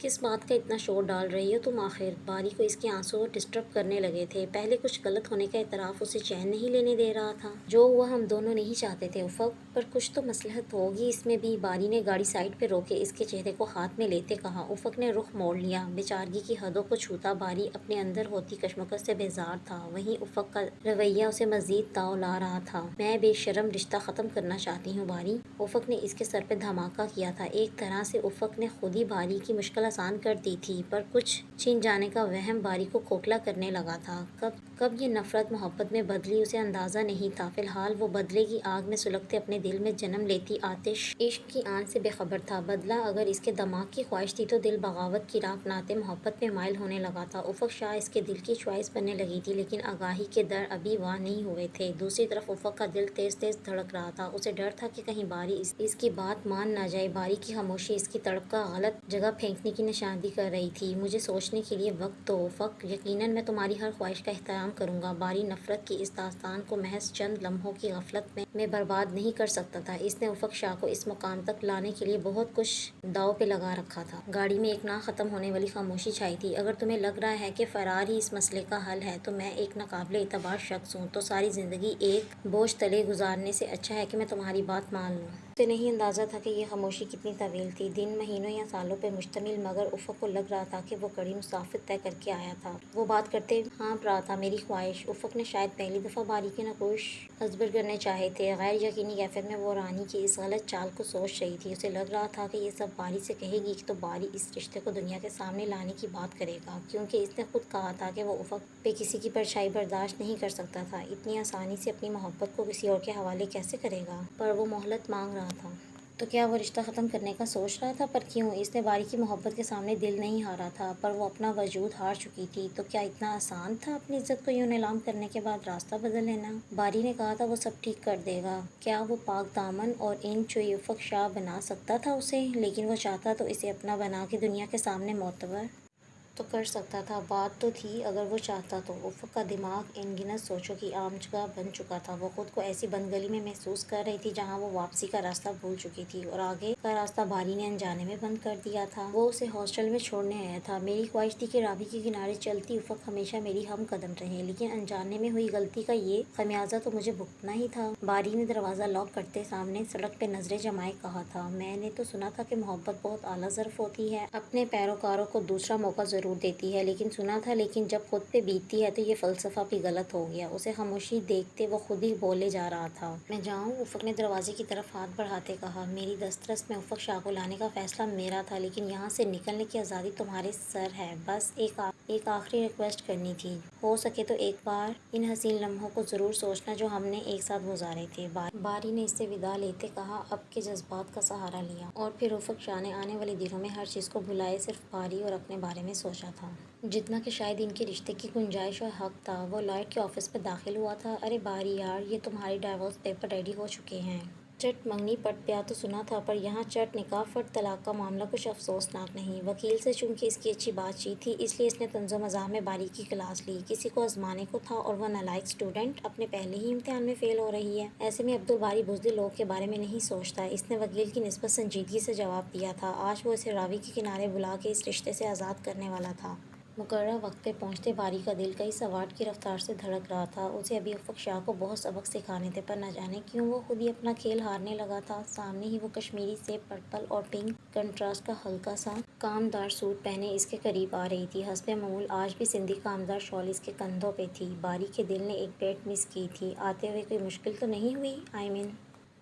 کس بات کا اتنا شور ڈال رہی ہو تم آخر؟ باری کو اس کے آنسو ڈسٹرب کرنے لگے تھے۔ پہلے کچھ غلط ہونے کا اعتراف اسے چین نہیں لینے دے رہا تھا۔ جو ہوا ہم دونوں نہیں چاہتے تھے افق، پر کچھ تو مصلحت ہوگی اس میں بھی۔ باری نے گاڑی سائڈ پہ روکے اس کے چہرے کو ہاتھ میں لیتے کہا۔ افق نے رخ موڑ لیا، بیچارگی کی حدوں کو چھوتا۔ باری اپنے اندر ہوتی کشمکش سے بیزار تھا، وہیں افق کا رویہ اسے مزید تاؤ لا رہا تھا۔ میں بے شرم رشتہ ختم کرنا چاہتی ہوں باری، افق نے اس کے سر پہ دھماکہ کیا تھا۔ ایک طرح سے افق نے خود ہی باری کی مشکل آسان کر دی تھی، پر کچھ چھن جانے کا وہم باری کو کھوکھلا کرنے لگا تھا۔ کب یہ نفرت محبت میں بدلی اسے اندازہ نہیں تھا۔ فی الحال وہ بدلے کی آگ میں سلگتے اپنے دل میں جنم لیتی آتش عشق کی آن سے بے خبر تھا۔ بدلہ اگر اس کے دماغ کی خواہش تھی تو دل بغاوت کی راہ اپناتے محبت میں مائل ہونے لگا تھا۔ افق شاہ اس کے دل کی چوائس بننے لگی تھی، لیکن آگاہی کے در ابھی واہ نہیں ہوئے تھے۔ دوسری طرف افق کا دل تیز تیز دھڑک رہا تھا۔ اسے ڈر تھا کہ کہیں باری اس کی بات مان نہ جائے۔ باری کی خاموشی اس کی تڑپ کا غلط جگہ پھینکنے کی نشاندہی کر رہی تھی۔ مجھے سوچنے کے لیے وقت دو افق، یقیناً میں تمہاری ہر خواہش کا احترام کروں گا۔ باری نفرت کی اس داستان کو محض چند لمحوں کی غفلت میں برباد نہیں کر سکتا تھا۔ اس نے افق شاہ کو اس مقام تک لانے کے لیے بہت کچھ داؤ پہ لگا رکھا تھا۔ گاڑی میں ایک نہ ختم ہونے والی خاموشی چھائی تھی۔ اگر تمہیں لگ رہا ہے کہ فرار ہی اس مسئلے کا حل ہے تو میں ایک ناقابل اعتبار شخص ہوں، تو ساری زندگی ایک بوجھ تلے گزارنے سے اچھا ہے کہ میں تمہاری بات مان لوں۔ اسے نہیں اندازہ تھا کہ یہ خاموشی کتنی طویل تھی، دن، مہینوں یا سالوں پہ مشتمل، مگر افق کو لگ رہا تھا کہ وہ کڑی مسافت طے کر کے آیا تھا۔ وہ بات کرتے ہانپ رہا تھا، میری خواہش۔ افق نے شاید پہلی دفعہ باری کے نقوش ازبر کرنے چاہے تھے۔ غیر یقینی کیفیت میں وہ رانی کی اس غلط چال کو سوچ رہی تھی۔ اسے لگ رہا تھا کہ یہ سب باری سے کہے گی تو باری اس رشتے کو دنیا کے سامنے لانے کی بات کرے گا، کیونکہ اس نے خود کہا تھا کہ وہ افق پہ کسی کی پرچھائی برداشت نہیں کر سکتا تھا۔ اتنی آسانی سے اپنی محبت کو کسی اور کے حوالے کیسے کرے گا؟ پر وہ مہلت مانگ رہا تھا۔ تو کیا وہ رشتہ ختم کرنے کا سوچ رہا تھا؟ پر کیوں؟ اس نے باری کی محبت کے سامنے دل نہیں ہارا تھا، پر وہ اپنا وجود ہار چکی تھی۔ تو کیا اتنا آسان تھا اپنی عزت کو یوں نیلام کرنے کے بعد راستہ بدل لینا؟ باری نے کہا تھا وہ سب ٹھیک کر دے گا۔ کیا وہ پاک دامن اور ان چوئی افق شاہ بنا سکتا تھا اسے؟ لیکن وہ چاہتا تو اسے اپنا بنا کے دنیا کے سامنے معتبر تو کر سکتا تھا۔ بات تو تھی اگر وہ چاہتا تو۔ افق کا دماغ ان گنت سوچوں کی عام جگہ بن چکا تھا۔ وہ خود کو ایسی بند گلی میں محسوس کر رہی تھی جہاں وہ واپسی کا راستہ بھول چکی تھی، اور آگے کا راستہ باری نے انجانے میں بند کر دیا تھا۔ وہ اسے ہاسٹل میں چھوڑنے آیا تھا۔ میری خواہش تھی کہ راوی کے کنارے چلتی افق ہمیشہ میری ہم قدم رہے، لیکن انجانے میں ہوئی غلطی کا یہ خمیازہ تو مجھے بھگتنا ہی تھا۔ باری نے دروازہ لاک کرتے سامنے سڑک پہ نظریں جمائے کہا تھا، میں نے تو سنا تھا کہ محبت بہت اعلیٰ ظرف ہوتی ہے، اپنے پیروکاروں کو دوسرا موقع ضرور دیتی ہے، لیکن سنا تھا، لیکن جب خود پہ بیتتی ہے تو یہ فلسفہ بھی غلط ہو گیا۔ اسے خاموشی دیکھتے وہ خود ہی بولے جا رہا تھا۔ میں جاؤں؟ افق نے دروازے کی طرف ہاتھ بڑھاتے کہا۔ میری دسترس میں افق شاہ کو لانے کا فیصلہ میرا تھا، لیکن یہاں سے نکلنے کی آزادی تمہارے سر ہے۔ بس ایک آخری ریکویسٹ کرنی تھی، ہو سکے تو ایک بار ان حسین لمحوں کو ضرور سوچنا جو ہم نے ایک ساتھ گزارے تھے۔ باری نے اس سے وداع لیتے کہا، اب کے جذبات کا سہارا لیا، اور پھر افق شاہ نے آنے والے دنوں میں ہر چیز کو بھلائے صرف باری اور اپنے بارے میں سوچا تھا، جتنا کہ شاید ان کے رشتے کی گنجائش اور حق تھا۔ وہ لائٹ کے آفس میں داخل ہوا تھا۔ ارے باری یار، یہ تمہارے ڈائیورس پیپر ریڈی ہو چکے ہیں۔ چٹ منگنی پٹ پیا تو سنا تھا، پر یہاں چٹ نکاح فٹ طلاق کا معاملہ کچھ افسوسناک نہیں۔ وکیل سے چونکہ اس کی اچھی بات چیت تھی، اس لیے اس نے طنز و مزاح میں باری کی کلاس لی۔ کسی کو آزمانے کو تھا، اور وہ نالائق اسٹوڈنٹ اپنے پہلے ہی امتحان میں فیل ہو رہی ہے۔ ایسے میں عبدالباری بزدل لوگ کے بارے میں نہیں سوچتا۔ اس نے وکیل کی نسبت سنجیدگی سے جواب دیا تھا۔ آج وہ اسے راوی کے کنارے بلا کے اس رشتے سے آزاد کرنے والا تھا۔ مقررہ وقت پہ پہنچتے باری کا دل کئی سواٹ کی رفتار سے دھڑک رہا تھا۔ اسے ابھی افق شاہ کو بہت سبق سکھانے تھے، پر نہ جانے کیوں وہ خود ہی اپنا کھیل ہارنے لگا تھا۔ سامنے ہی وہ کشمیری سے پرپل اور پنک کنٹراسٹ کا ہلکا سا کامدار سوٹ پہنے اس کے قریب آ رہی تھی۔ حسب معمول آج بھی سندھی کامدار شال اس کے کندھوں پہ تھی۔ باری کے دل نے ایک بیٹ مس کی تھی۔ آتے ہوئے کوئی مشکل تو نہیں ہوئی؟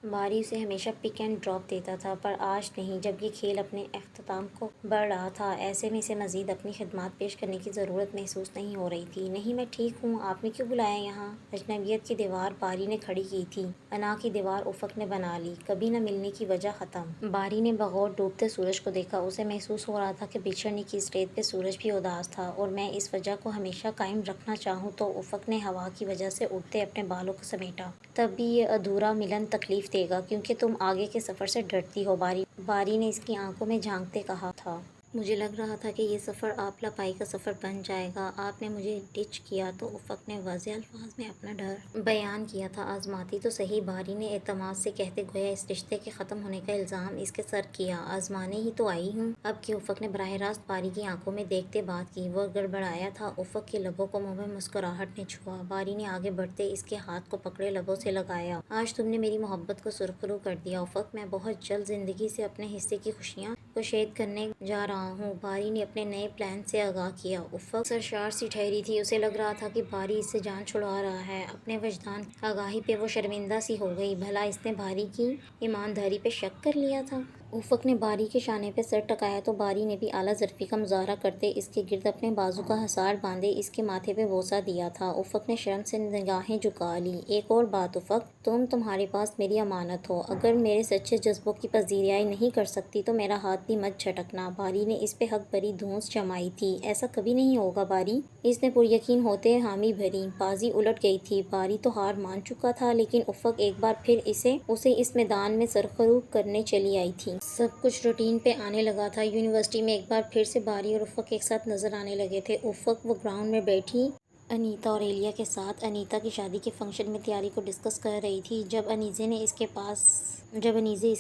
باری اسے ہمیشہ پک اینڈ ڈراپ دیتا تھا، پر آج نہیں، جب یہ کھیل اپنے اختتام کو بڑھ رہا تھا۔ ایسے میں اسے مزید اپنی خدمات پیش کرنے کی ضرورت محسوس نہیں ہو رہی تھی۔ نہیں، میں ٹھیک ہوں، آپ نے کیوں بلایا یہاں؟ اجنبیت کی دیوار باری نے کھڑی کی تھی۔ انا کی دیوار افق نے بنا لی۔ کبھی نہ ملنے کی وجہ ختم۔ باری نے بغور ڈوبتے سورج کو دیکھا۔ اسے محسوس ہو رہا تھا کہ بچھڑنے کی اس ریت پہ سورج بھی اداس تھا، اور میں اس وجہ کو ہمیشہ قائم رکھنا چاہوں تو افق نے ہوا کی وجہ سے اڑتے اپنے بالوں کو سمیٹا۔ تب بھی یہ ادھورا ملن تکلیف دے گا، کیونکہ تم آگے کے سفر سے ڈرتی ہو باری نے اس کی آنکھوں میں جھانکتے کہا تھا۔ مجھے لگ رہا تھا کہ یہ سفر آپلا پائی کا سفر بن جائے گا۔ آپ نے مجھے ڈچ کیا تو افق نے واضح الفاظ میں اپنا ڈر بیان کیا تھا۔ آزماتی تو صحیح، باری نے اعتماد سے کہتے گویا اس رشتے کے ختم ہونے کا الزام اس کے سر کیا۔ آزمانے ہی تو آئی ہوں اب کہ افق نے براہ راست باری کی آنکھوں میں دیکھتے بات کی۔ وہ گڑبڑایا تھا، افق کے لبوں کو منہ میں مسکراہٹ نے چھوا۔ باری نے آگے بڑھتے اس کے ہاتھ کو پکڑے لبوں سے لگایا۔ آج تم نے میری محبت کو سرخرو کر دیا افق، میں بہت جلد زندگی سے اپنے حصے کی خوشیاں کو شیئر کرنے جا رہا ہوں۔ باری نے اپنے نئے پلان سے آگاہ کیا۔ افق سرشار سی ٹھہری تھی، اسے لگ رہا تھا کہ باری اس سے جان چھڑا رہا ہے۔ اپنے وجدان کی آگاہی پہ وہ شرمندہ سی ہو گئی۔ بھلا اس نے باری کی ایمانداری پہ شک کر لیا تھا؟ افق نے باری کے شانے پہ سر ٹکایا تو باری نے بھی اعلیٰ ظرفی کا مظاہرہ کرتے اس کے گرد اپنے بازو کا حصار باندھے اس کے ماتھے پہ بوسہ دیا تھا۔ افق نے شرم سے نگاہیں جھکا لی۔ ایک اور بات افق، تمہارے پاس میری امانت ہو، اگر میرے سچے جذبوں کی پذیرائی نہیں کر سکتی تو میرا ہاتھ بھی مت جھٹکنا۔ باری نے اس پہ حق بھری دھونس جمائی تھی۔ ایسا کبھی نہیں ہوگا باری، اس نے پر یقین ہوتے حامی بھری۔ بازی الٹ گئی تھی، باری تو ہار مان چکا تھا، لیکن افق ایک بار پھر اسے اس میدان میں سرخرو کرنے چلی آئی تھی۔ سب کچھ روٹین پہ آنے لگا تھا۔ یونیورسٹی میں ایک بار پھر سے باری اور افق ایک ساتھ نظر آنے لگے تھے۔ افق وہ گراؤنڈ میں بیٹھی انیتا اور ایلیا کے ساتھ انیتا کی شادی کے فنکشن میں تیاری کو ڈسکس کر رہی تھی جب انیزے اس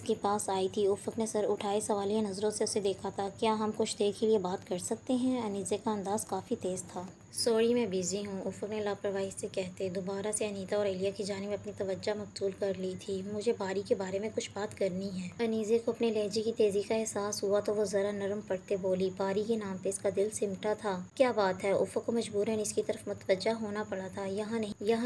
کے پاس آئی تھی۔ افق نے سر اٹھائے سوالیہ نظروں سے اسے دیکھا تھا۔ کیا ہم کچھ دیر کے لیے بات کر سکتے ہیں؟ انیزے کا انداز کافی تیز تھا۔ سوری میں بزی ہوں، افق نے لاپرواہی سے کہتے دوبارہ سے انیتا اور ایلیا کی جانب اپنی توجہ مبذول کر لی تھی۔ مجھے باری کے بارے میں کچھ بات کرنی ہے۔ انیزے کو اپنے لہجے کی تیزی کا احساس ہوا تو وہ ذرا نرم پڑتے بولی۔ باری کے نام پہ اس کا دل سمٹا تھا۔ کیا بات ہے؟ افق کو مجبوراً اس کی طرف متوجہ ہونا پڑا تھا۔ یہاں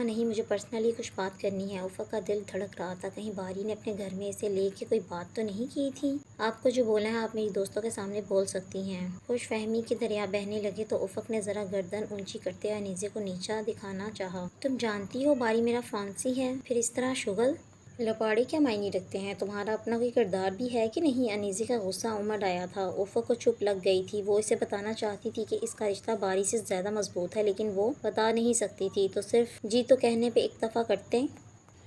نہیں، مجھے پرسنلی کچھ بات کرنی ہے۔ افق کا دل دھڑک رہا تھا، کہیں باری نے اپنے گھر میں اسے لے کے کوئی بات تو نہیں کی تھی؟ آپ کو جو بولنا ہے آپ میری دوستوں کے سامنے بول سکتی ہیں۔ خوش فہمی کے دریا بہنے لگے تو افق نے ذرا گردن اونچی کرتے انیزے کو نیچا دکھانا چاہا۔ تم جانتی ہو باری میرا فانسی ہے، پھر اس طرح شغل لپاڑے کیا معنی رکھتے ہیں؟ تمہارا اپنا کوئی کردار بھی ہے کہ نہیں؟ انیزے کا غصہ امڑ آیا تھا۔ افق کو چپ لگ گئی تھی۔ وہ اسے بتانا چاہتی تھی کہ اس کا رشتہ باری سے زیادہ مضبوط ہے، لیکن وہ بتا نہیں سکتی تھی، تو صرف جی تو کہنے پہ اکتفا کرتے۔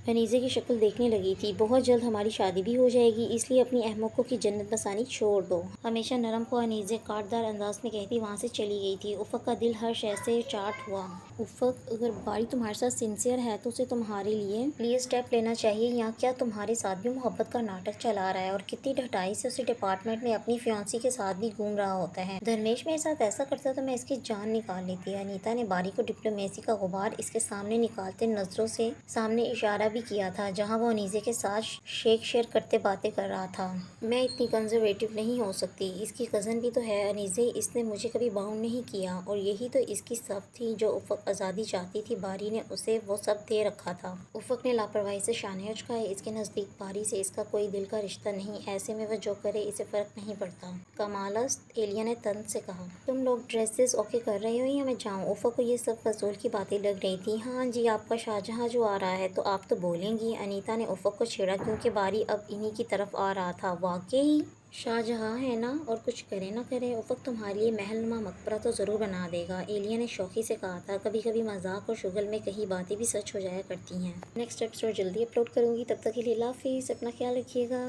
انیزے کی شکل دیکھنے لگی تھی۔ بہت جلد ہماری شادی بھی ہو جائے گی، اس لیے اپنی احمقوں کی جنت بسانی چھوڑ دو۔ ہمیشہ نرم کو انیزے کاٹدار انداز میں کہتی وہاں سے چلی گئی تھی۔ افق کا دل ہر شے سے چاٹ ہوا۔ افق، اگر باری تمہارے ساتھ سنسیئر ہے تو اسے تمہارے لیے پلیز اسٹیپ لینا چاہیے، یا کیا تمہارے ساتھ بھی محبت کا ناٹک چلا رہا ہے؟ اور کتنی ڈھٹائی سے اسے ڈپارٹمنٹ میں اپنی فیونسی کے ساتھ بھی گھوم رہا ہوتا ہے۔ دھرمیش میرے ساتھ ایسا کرتا تو میں اس کی جان نکال لیتی۔ انیتا نے باری کو ڈپلومیسی کا غبار اس کے سامنے نکالتے نظروں سے سامنے اشارہ بھی کیا تھا جہاں وہ انیزے کے ساتھ شیک شیئر کرتے باتیں کر رہا تھا۔ میں اتنی کنزرویٹو نہیں ہو سکتی، اس کی کزن بھی تو ہے انیزے، اس نے مجھے کبھی باؤنڈ نہیں کیا، اور یہی تو اس کی صف تھی۔ جو افق آزادی چاہتی تھی باری نے اسے وہ سب دے رکھا تھا۔ افق نے لاپرواہی سے شانے اچکائے۔ اس کے نزدیک باری سے اس کا کوئی دل کا رشتہ نہیں، ایسے میں وہ جو کرے اسے فرق نہیں پڑتا۔ کمال است، ایلیا نے طنز سے کہا۔ تم لوگ ڈریسز اوکے کر رہے ہو یا میں جاؤں؟ افق کو یہ سب فضول کی باتیں لگ رہی تھی۔ ہاں جی، آپ کا شاہجہاں جو آ رہا ہے تو آپ تو بولیں گی۔ انیتا نے افق کو چھیڑا کیونکہ باری اب انہی کی طرف آ رہا تھا۔ واقعی شاہجہاں ہے نا، اور کچھ کرے نہ کرے افق تمہارے لیے محل نما مقبرہ تو ضرور بنا دے گا، ایلیا نے شوخی سے کہا تھا۔ کبھی کبھی مذاق اور شغل میں کہی باتیں بھی سچ ہو جایا کرتی ہیں۔ نیکسٹ ایپیسوڈ جلدی اپلوڈ کروں گی، تب تک کے لیے اللہ حافظ، اپنا خیال رکھیے گا۔